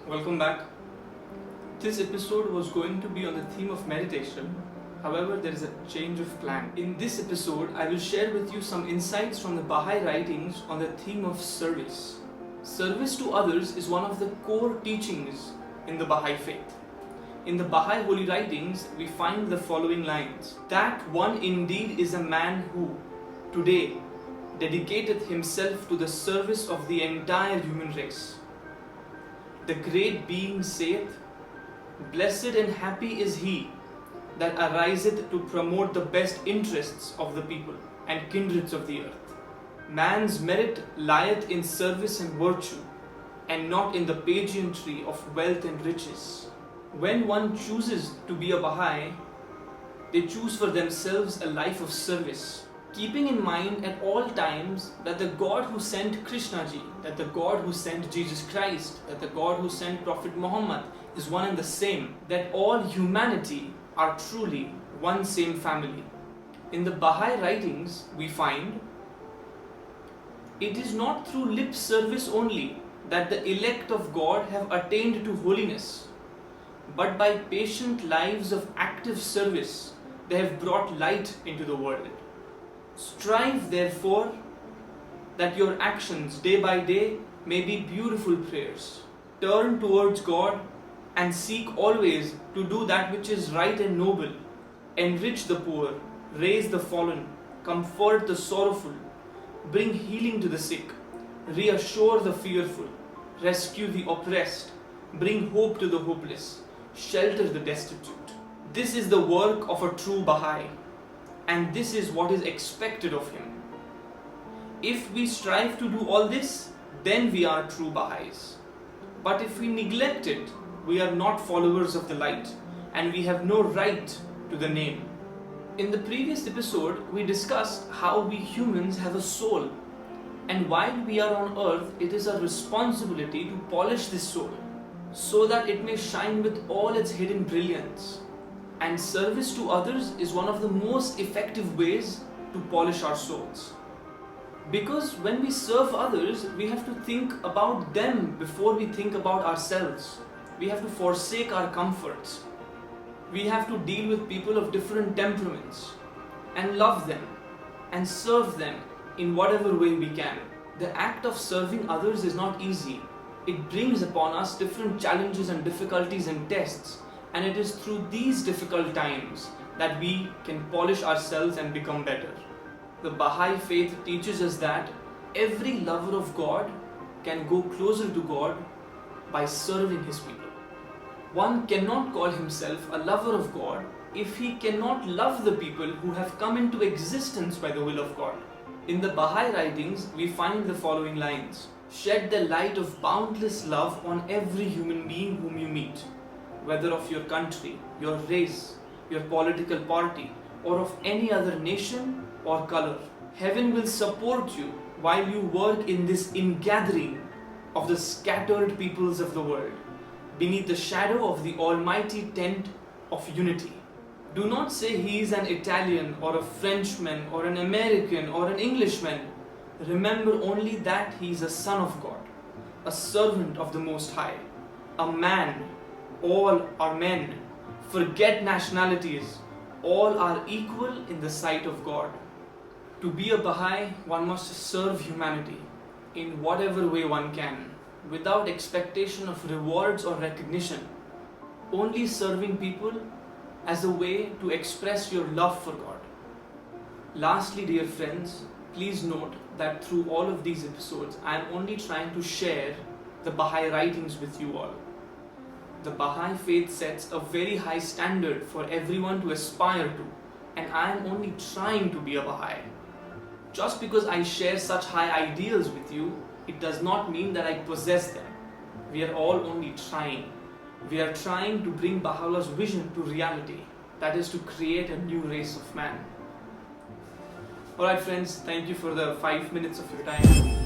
Welcome back. This episode was going to be on the theme of meditation. However, there is a change of plan. In this episode, I will share with you some insights from the Baha'i writings on the theme of service. Service to others is one of the core teachings in the Baha'i faith. In the Baha'i holy writings, we find the following lines: "That one indeed is a man who, today, dedicateth himself to the service of the entire human race. The great being saith, Blessed and happy is he that ariseth to promote the best interests of the people and kindreds of the earth. Man's merit lieth in service and virtue, and not in the pageantry of wealth and riches." When one chooses to be a Baha'i, they choose for themselves a life of service, keeping in mind at all times that the God who sent Krishna ji, that the God who sent Jesus Christ, that the God who sent Prophet Muhammad is one and the same, that all humanity are truly one same family. In the Baha'i writings, we find it is not through lip service only that the elect of God have attained to holiness, but by patient lives of active service they have brought light into the world. Strive therefore that your actions day by day may be beautiful prayers. Turn towards God and seek always to do that which is right and noble. Enrich the poor, raise the fallen, comfort the sorrowful, bring healing to the sick, reassure the fearful, rescue the oppressed, bring hope to the hopeless, shelter the destitute. This is the work of a true Baha'i, and this is what is expected of him. If we strive to do all this, then we are true Baha'is. But if we neglect it, we are not followers of the light, and we have no right to the name. In the previous episode, we discussed how we humans have a soul, and while we are on earth, it is our responsibility to polish this soul, so that it may shine with all its hidden brilliance. And service to others is one of the most effective ways to polish our souls. Because when we serve others, we have to think about them before we think about ourselves. We have to forsake our comforts. We have to deal with people of different temperaments and love them and serve them in whatever way we can. The act of serving others is not easy. It brings upon us different challenges and difficulties and tests. And it is through these difficult times that we can polish ourselves and become better. The Baha'i faith teaches us that every lover of God can go closer to God by serving his people. One cannot call himself a lover of God if he cannot love the people who have come into existence by the will of God. In the Baha'i writings, we find the following lines: "Shed the light of boundless love on every human being whom you meet, whether of your country, your race, your political party, or of any other nation or color. Heaven will support you while you work in this ingathering of the scattered peoples of the world, beneath the shadow of the almighty tent of unity." Do not say he is an Italian or a Frenchman or an American or an Englishman. Remember only that he is a son of God, a servant of the Most High, a man. All are men. Forget nationalities. All are equal in the sight of God. To be a Baha'i, one must serve humanity in whatever way one can, without expectation of rewards or recognition. Only serving people as a way to express your love for God. Lastly, dear friends, please note that through all of these episodes, I am only trying to share the Baha'i writings with you all. The Baha'i faith sets a very high standard for everyone to aspire to, and I am only trying to be a Baha'i. Just because I share such high ideals with you, it does not mean that I possess them. We are all only trying. We are trying to bring Baha'u'llah's vision to reality, that is to create a new race of man. Alright friends, thank you for the 5 minutes of your time.